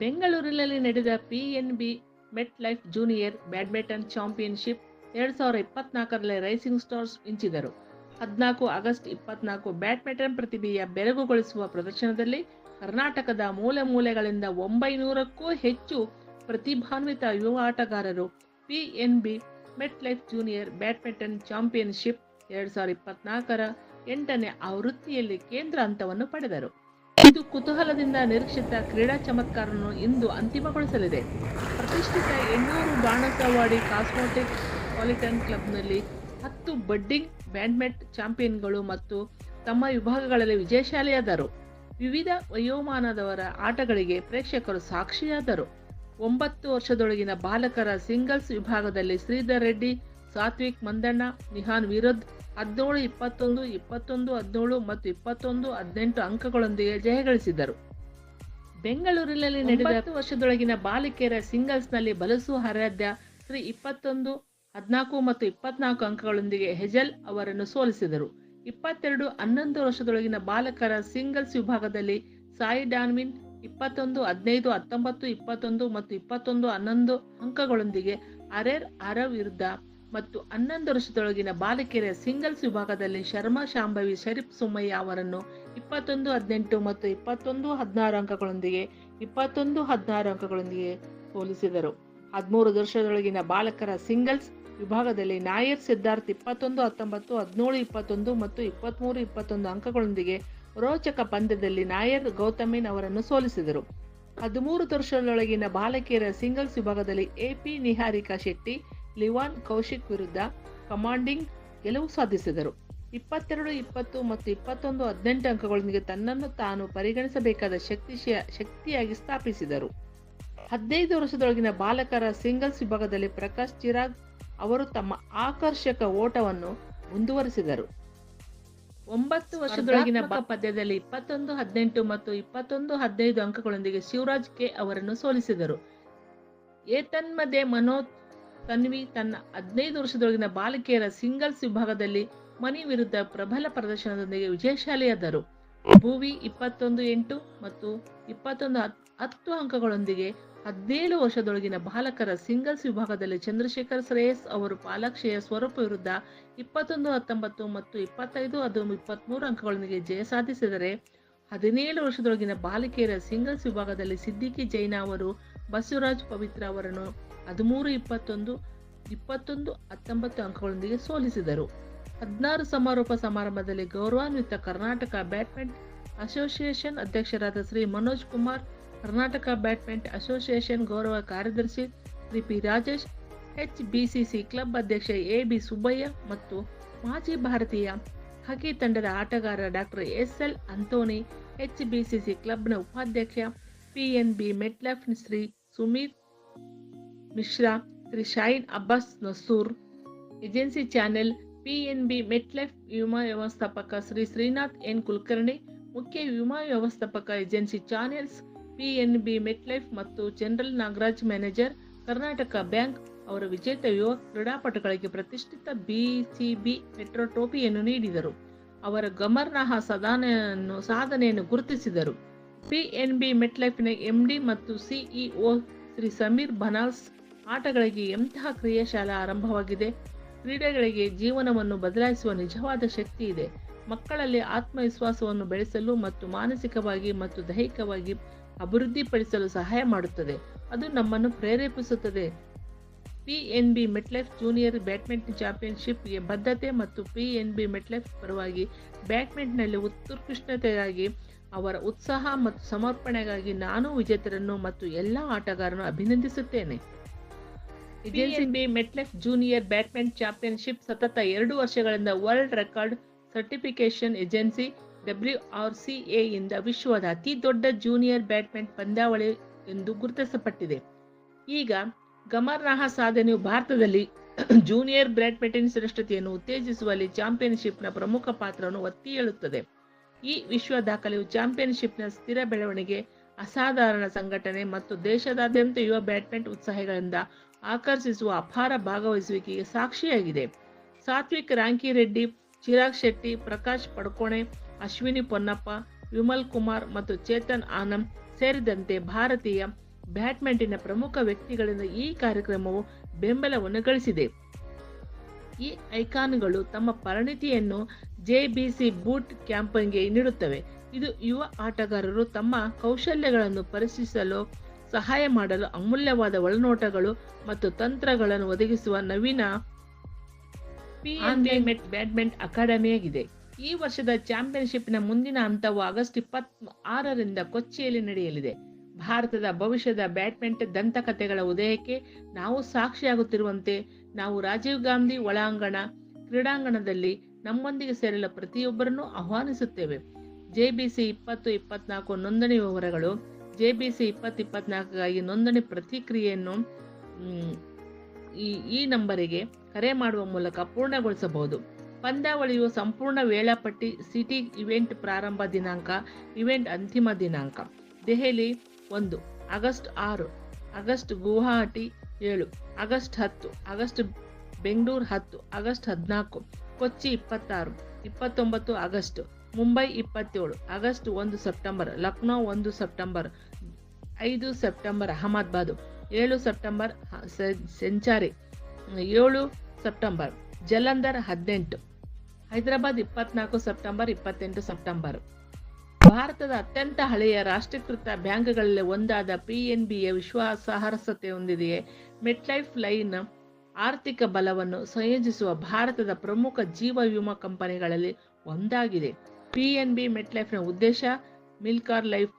ಬೆಂಗಳೂರಿನಲ್ಲಿ ನಡೆದ PNB MetLife junior badminton championship 2024ರಲ್ಲಿ ರೈಸಿಂಗ್ ಸ್ಟಾರ್ಸ್ ಮಿಂಚಿದರು. 14 ಆಗಸ್ಟ್ 24 ಬ್ಯಾಡ್ಮಿಂಟನ್ ಪ್ರತಿಭೆಯ ಬೆರಗುಗೊಳಿಸುವ ಪ್ರದರ್ಶನದಲ್ಲಿ ಕರ್ನಾಟಕದ ಮೂಲೆ ಮೂಲೆಗಳಿಂದ 900ಕ್ಕೂ ಹೆಚ್ಚು ಪ್ರತಿಭಾನ್ವಿತ ಯುವ ಆಟಗಾರರು PNB MetLife junior badminton championship 2024ರ 8ನೇ ಆವೃತ್ತಿಯಲ್ಲಿ ಕೇಂದ್ರ ಹಂತವನ್ನು ಪಡೆದರು. ಇದು ಕುತೂಹಲದಿಂದ ನಿರೀಕ್ಷಿತ ಕ್ರೀಡಾ ಚಮತ್ಕಾರವನ್ನು ಇಂದು ಅಂತಿಮಗೊಳಿಸಲಿದೆ. ಪ್ರತಿಷ್ಠಿತ 800 ಬಾಣಸವಾಡಿ ಕಾಸ್ಮೋಪಾಲಿಟನ್ ಕ್ಲಬ್ನಲ್ಲಿ 10 ಬಡ್ಡಿಂಗ್ ಬ್ಯಾಡ್ಮಿಂಟನ್ ಚಾಂಪಿಯನ್ಗಳು ಮತ್ತು ತಮ್ಮ ವಿಭಾಗಗಳಲ್ಲಿ ವಿಜಯಶಾಲಿಯಾದರು. ವಿವಿಧ ವಯೋಮಾನದವರ ಆಟಗಳಿಗೆ ಪ್ರೇಕ್ಷಕರು ಸಾಕ್ಷಿಯಾದರು. 9 ವರ್ಷದೊಳಗಿನ ಬಾಲಕರ ಸಿಂಗಲ್ಸ್ ವಿಭಾಗದಲ್ಲಿ ಶ್ರೀಧರ್ ರೆಡ್ಡಿ, ಸಾತ್ವಿಕ್ ಮಂದಣ್ಣ, ನಿಹಾನ್ ವಿರುದ್ಧ 17-21, 21-17 ಮತ್ತು 21-18 ಅಂಕಗಳೊಂದಿಗೆ ಜಯಗಳಿಸಿದರು. ಬೆಂಗಳೂರಿನಲ್ಲಿ ನಡೆದ 9 ವರ್ಷದೊಳಗಿನ ಬಾಲಕಿಯರ ಸಿಂಗಲ್ಸ್ನಲ್ಲಿ ಬಲಸು ಆರಾಧ್ಯ ಶ್ರೀ 21-14 ಮತ್ತು 24 ಅಂಕಗಳೊಂದಿಗೆ ಹೆಜಲ್ ಅವರನ್ನು ಸೋಲಿಸಿದರು. 22-11 ವರ್ಷದೊಳಗಿನ ಬಾಲಕರ ಸಿಂಗಲ್ಸ್ ವಿಭಾಗದಲ್ಲಿ ಸಾಯಿ ಡಾನ್ವಿನ್ 21-15, 19-21 ಮತ್ತು 21-11 ಅಂಕಗಳೊಂದಿಗೆ ಆರವ್ ವಿರುದ್ಧ ಮತ್ತು 11 ವರ್ಷದೊಳಗಿನ ಬಾಲಕಿಯರ ಸಿಂಗಲ್ಸ್ ವಿಭಾಗದಲ್ಲಿ ಶರ್ಮಾ ಶಾಂಭವಿ ಶರೀಫ್ ಸುಮಯ್ಯ ಅವರನ್ನು 21-18 ಮತ್ತು 21-16 ಅಂಕಗಳೊಂದಿಗೆ 21-16 ಅಂಕಗಳೊಂದಿಗೆ ಸೋಲಿಸಿದರು. 13 ವರ್ಷದೊಳಗಿನ ಬಾಲಕರ ಸಿಂಗಲ್ಸ್ ವಿಭಾಗದಲ್ಲಿ ನಾಯರ್ ಸಿದ್ಧಾರ್ಥ್ 21-19, 17-21 ಮತ್ತು 23-21 ಅಂಕಗಳೊಂದಿಗೆ ರೋಚಕ ಪಂದ್ಯದಲ್ಲಿ ನಾಯರ್ ಗೌತಮಿನ್ ಅವರನ್ನು ಸೋಲಿಸಿದರು. 13 ವರ್ಷದೊಳಗಿನ ಬಾಲಕಿಯರ ಸಿಂಗಲ್ಸ್ ವಿಭಾಗದಲ್ಲಿ ಎಪಿ ನಿಹಾರಿಕಾ ಶೆಟ್ಟಿ ಲಿವಾನ್ ಕೌಶಿಕ್ ವಿರುದ್ಧ ಕಮಾಂಡಿಂಗ್ ಗೆಲುವು ಸಾಧಿಸಿದರು. 22-20 ಮತ್ತು 21-18 ಅಂಕಗಳೊಂದಿಗೆ ತನ್ನನ್ನು ತಾನು ಪರಿಗಣಿಸಬೇಕಾದ ಶಕ್ತಿಯಾಗಿ ಸ್ಥಾಪಿಸಿದರು. 15 ವರ್ಷದೊಳಗಿನ ಬಾಲಕರ ಸಿಂಗಲ್ಸ್ ವಿಭಾಗದಲ್ಲಿ ಪ್ರಕಾಶ್ ಚಿರಾಗ್ ಅವರು ತಮ್ಮ ಆಕರ್ಷಕ ಓಟವನ್ನು ಮುಂದುವರಿಸಿದರು. 9 ವರ್ಷದೊಳಗಿನ ಪಂದ್ಯದಲ್ಲಿ 21-18 ಮತ್ತು 21-15 ಅಂಕಗಳೊಂದಿಗೆ ಶಿವರಾಜ್ ಕೆ ಅವರನ್ನು ಸೋಲಿಸಿದರು. ಏತನ್ಮಧ್ಯೆ ಮನೋಜ್ ತನ್ವಿ ತನ್ನ 15 ವರ್ಷದೊಳಗಿನ ಬಾಲಕಿಯರ ಸಿಂಗಲ್ಸ್ ವಿಭಾಗದಲ್ಲಿ ಮನಿ ವಿರುದ್ಧ ಪ್ರಬಲ ಪ್ರದರ್ಶನದೊಂದಿಗೆ ವಿಜಯಶಾಲಿಯಾದರು. ಭುವಿ 21-8 ಮತ್ತು 21-10 ಅಂಕಗಳೊಂದಿಗೆ 17 ವರ್ಷದೊಳಗಿನ ಬಾಲಕರ ಸಿಂಗಲ್ಸ್ ವಿಭಾಗದಲ್ಲಿ ಚಂದ್ರಶೇಖರ್ ಶ್ರೇಯಸ್ ಅವರು ಪಾಲಾಕ್ಷಿಯ ಸ್ವರೂಪ ವಿರುದ್ಧ 21-19 ಮತ್ತು 25-23 ಅಂಕಗಳೊಂದಿಗೆ ಜಯ ಸಾಧಿಸಿದರೆ 17 ವರ್ಷದೊಳಗಿನ ಬಾಲಕಿಯರ ಸಿಂಗಲ್ಸ್ ವಿಭಾಗದಲ್ಲಿ ಸಿದ್ದಿಕಿ ಜೈನಾ ಅವರು ಬಸವರಾಜ್ ಪವಿತ್ರ ಅವರನ್ನು 13-21, 21-19 ಅಂಕಗಳೊಂದಿಗೆ ಸೋಲಿಸಿದರು. 16 ಸಮಾರೋಪ ಸಮಾರಂಭದಲ್ಲಿ ಗೌರವಾನ್ವಿತ ಕರ್ನಾಟಕ ಬ್ಯಾಡ್ಮಿಂಟನ್ ಅಸೋಸಿಯೇಷನ್ ಅಧ್ಯಕ್ಷರಾದ ಶ್ರೀ ಮನೋಜ್ ಕುಮಾರ್, ಕರ್ನಾಟಕ ಬ್ಯಾಡ್ಮಿಂಟನ್ ಅಸೋಸಿಯೇಷನ್ ಗೌರವ ಕಾರ್ಯದರ್ಶಿ Shri P Rajesh, HBCC club ಅಧ್ಯಕ್ಷ AB ಸುಬ್ಬಯ್ಯ ಮತ್ತು ಮಾಜಿ ಭಾರತೀಯ ಹಾಕಿ ತಂಡದ ಆಟಗಾರ ಡಾಕ್ಟರ್ SL ಅಂಥೋನಿ, HBCC ಕ್ಲಬ್ನ ಉಪಾಧ್ಯಕ್ಷ PNB MetLife Shri Sumeer Mishra, Shri Shahin Abbas Nasoor, agency channel PNB MetLife ವಿಮಾ ವ್ಯವಸ್ಥಾಪಕ ಶ್ರೀ ಶ್ರೀನಾಥ್ N ಕುಲಕರ್ಣಿ, ಮುಖ್ಯ ವಿಮಾ ವ್ಯವಸ್ಥಾಪಕ ಏಜೆನ್ಸಿ ಚಾನೆಲ್ಸ್ PNB ಮೆಟ್ಲೈಫ್ ಮತ್ತು general Nagaraj manager Karnataka bank ಅವರ ವಿಜೇತ ಯುವ ಕ್ರೀಡಾಪಟುಗಳಿಗೆ ಪ್ರತಿಷ್ಠಿತ BCB ಮೆಟ್ರೋ ಟ್ರೋಫಿಯನ್ನು ನೀಡಿದರು. ಅವರ ಗಮನಾರ್ಹ ಸಾಧನೆಯನ್ನು ಗುರುತಿಸಿದರು. PNB ಮೆಟ್ಲೈಫ್ನ MD ಮತ್ತು CEO ಶ್ರೀ ಸಮೀರ್ ಬನಾಲ್ಸ್, ಆಟಗಳಿಗೆ ಎಂತಹ ಕ್ರಿಯಾಶಾಲ ಆರಂಭವಾಗಿದೆ. ಕ್ರೀಡೆಗಳಿಗೆ ಜೀವನವನ್ನು ಬದಲಾಯಿಸುವ ನಿಜವಾದ ಶಕ್ತಿ ಇದೆ. ಮಕ್ಕಳಲ್ಲಿ ಆತ್ಮವಿಶ್ವಾಸವನ್ನು ಬೆಳೆಸಲು ಮತ್ತು ಮಾನಸಿಕವಾಗಿ ಮತ್ತು ದೈಹಿಕವಾಗಿ ಅಭಿವೃದ್ಧಿಪಡಿಸಲು ಸಹಾಯ ಮಾಡುತ್ತದೆ. ಅದು ನಮ್ಮನ್ನು ಪ್ರೇರೇಪಿಸುತ್ತದೆ. PNB ಮೆಟ್ಲೈಫ್ ಜೂನಿಯರ್ ಬ್ಯಾಡ್ಮಿಂಟನ್ ಚಾಂಪಿಯನ್ಶಿಪ್ಗೆ ಬದ್ಧತೆ ಮತ್ತು PNB ಮೆಟ್ಲೈಫ್ ಪರವಾಗಿ ಬ್ಯಾಡ್ಮಿಂಟನ್ನಲ್ಲಿ ಉತ್ಕೃಷ್ಟತೆಗಾಗಿ ಅವರ ಉತ್ಸಾಹ ಮತ್ತು ಸಮರ್ಪಣೆಗಾಗಿ ನಾನು ವಿಜೇತರನ್ನು ಮತ್ತು ಎಲ್ಲ ಆಟಗಾರರನ್ನು ಅಭಿನಂದಿಸುತ್ತೇನೆ. PNB ಮೆಟ್ಲೈಫ್ ಜೂನಿಯರ್ ಬ್ಯಾಡ್ಮಿಂಟನ್ ಚಾಂಪಿಯನ್ಶಿಪ್ ಸತತ 2 ವರ್ಷಗಳಿಂದ world record certification agency WRCA ಯಿಂದ ವಿಶ್ವದ ಅತಿ ದೊಡ್ಡ ಜೂನಿಯರ್ ಬ್ಯಾಡ್ಮಿಂಟನ್ ಪಂದ್ಯಾವಳಿ ಎಂದು ಗುರುತಿಸಲ್ಪಟ್ಟಿದೆ. ಈಗ ಗಮನಾರ್ಹ ಸಾಧನೆಯು ಭಾರತದಲ್ಲಿ ಜೂನಿಯರ್ ಬ್ಯಾಡ್ಮಿಂಟನ್ ಶ್ರೇಷ್ಠತೆಯನ್ನು ಉತ್ತೇಜಿಸುವಲ್ಲಿ ಚಾಂಪಿಯನ್ಶಿಪ್ನ ಪ್ರಮುಖ ಪಾತ್ರವನ್ನು ಒತ್ತಿ ಹೇಳುತ್ತದೆ. ಈ ವಿಶ್ವ ದಾಖಲೆಯು ಚಾಂಪಿಯನ್ಶಿಪ್ನ ಸ್ಥಿರ ಬೆಳವಣಿಗೆ, ಅಸಾಧಾರಣ ಸಂಘಟನೆ ಮತ್ತು ದೇಶದಾದ್ಯಂತ ಯುವ ಬ್ಯಾಡ್ಮಿಂಟನ್ ಉತ್ಸಾಹಿಗಳಿಂದ ಆಕರ್ಷಿಸುವ ಅಪಾರ ಭಾಗವಹಿಸುವಿಕೆಗೆ ಸಾಕ್ಷಿಯಾಗಿದೆ. ಸಾತ್ವಿಕ್ ರಾಂಕಿರೆಡ್ಡಿ, ಚಿರಾಗ್ ಶೆಟ್ಟಿ, ಪ್ರಕಾಶ್ ಪಡುಕೋಣೆ, ಅಶ್ವಿನಿ ಪೊನ್ನಪ್ಪ, ವಿಮಲ್ ಕುಮಾರ್ ಮತ್ತು ಚೇತನ್ ಆನಂದ್ ಸೇರಿದಂತೆ ಭಾರತೀಯ ಬ್ಯಾಡ್ಮಿಂಟನ್ನ ಪ್ರಮುಖ ವ್ಯಕ್ತಿಗಳಿಂದ ಈ ಕಾರ್ಯಕ್ರಮವು ಬೆಂಬಲವನ್ನು ಗಳಿಸಿದೆ. ಈ ಐಕಾನ್ಗಳು ತಮ್ಮ ಪರಿಣಿತಿಯನ್ನು ಜೆಬಿಸಿ ಬೂಟ್ ಕ್ಯಾಂಪ್ಗೆ ನೀಡುತ್ತವೆ. ಇದು ಯುವ ಆಟಗಾರರು ತಮ್ಮ ಕೌಶಲ್ಯಗಳನ್ನು ಪರಿಶೀಲಿಸಲು ಸಹಾಯ ಮಾಡಲು ಅಮೂಲ್ಯವಾದ ಒಳನೋಟಗಳು ಮತ್ತು ತಂತ್ರಗಳನ್ನು ಒದಗಿಸುವ ನವೀನ PNB ಮೆಟ್ ಬ್ಯಾಡ್ಮಿಂಟನ್ ಅಕಾಡೆಮಿಯಾಗಿದೆ. ಈ ವರ್ಷದ ಚಾಂಪಿಯನ್ಶಿಪ್ನ ಮುಂದಿನ ಹಂತವು ಆಗಸ್ಟ್ 26ರಿಂದ ಕೊಚ್ಚಿಯಲ್ಲಿ ನಡೆಯಲಿದೆ. ಭಾರತದ ಭವಿಷ್ಯದ ಬ್ಯಾಡ್ಮಿಂಟನ್ ದಂತಕಥೆಗಳ ಉದಯಕ್ಕೆ ನಾವು ಸಾಕ್ಷಿಯಾಗುತ್ತಿರುವಂತೆ ನಾವು ರಾಜೀವ್ ಗಾಂಧಿ ಕ್ರೀಡಾಂಗಣದಲ್ಲಿ ನಮ್ಮೊಂದಿಗೆ ಸೇರಲು ಪ್ರತಿಯೊಬ್ಬರನ್ನು ಆಹ್ವಾನಿಸುತ್ತೇವೆ. ಜೆಬಿಸಿ 2024 ನೋಂದಣಿ ವಿವರಗಳು. ಜೆಬಿಸಿ 2024ಗಾಗಿ ನೋಂದಣಿ ಪ್ರತಿಕ್ರಿಯೆಯನ್ನು ಈ ನಂಬರಿಗೆ ಕರೆ ಮಾಡುವ ಮೂಲಕ ಪೂರ್ಣಗೊಳಿಸಬಹುದು. ಪಂದ್ಯಾವಳಿಯು ಸಂಪೂರ್ಣ ವೇಳಾಪಟ್ಟಿ, ಸಿಟಿ ಇವೆಂಟ್ ಪ್ರಾರಂಭ ದಿನಾಂಕ, ಇವೆಂಟ್ ಅಂತಿಮ ದಿನಾಂಕ. Delhi 1 August 6, August Guwahati 7, August 10, August Bengaluru 10, August 14, ಕೊಚ್ಚಿ 26, 29 August, Mumbai 27, August 1 September, Lucknow 1 September, 5 September Ahmedabad, 7 September century, 7 September Jalandhar, 18 Hyderabad, 24 September, 28 September. ಭಾರತದ ಅತ್ಯಂತ ಹಳೆಯ ರಾಷ್ಟ್ರೀಕೃತ ಬ್ಯಾಂಕ್ಗಳಲ್ಲಿ ಒಂದಾದ PNBಯ ವಿಶ್ವಾಸಾರ್ಹತೆ ಹೊಂದಿದೆಯೇ. ಮೆಟ್ಲೈಫ್ ಲೈನ್ ಆರ್ಥಿಕ ಬಲವನ್ನು ಸಂಯೋಜಿಸುವ ಭಾರತದ ಪ್ರಮುಖ ಜೀವ ವಿಮಾ ಕಂಪನಿಗಳಲ್ಲಿ ಒಂದಾಗಿದೆ. PNB ಮೆಟ್ಲೈಫ್ನ ಉದ್ದೇಶ ಮಿಲ್ಕಾರ್ ಲೈಫ್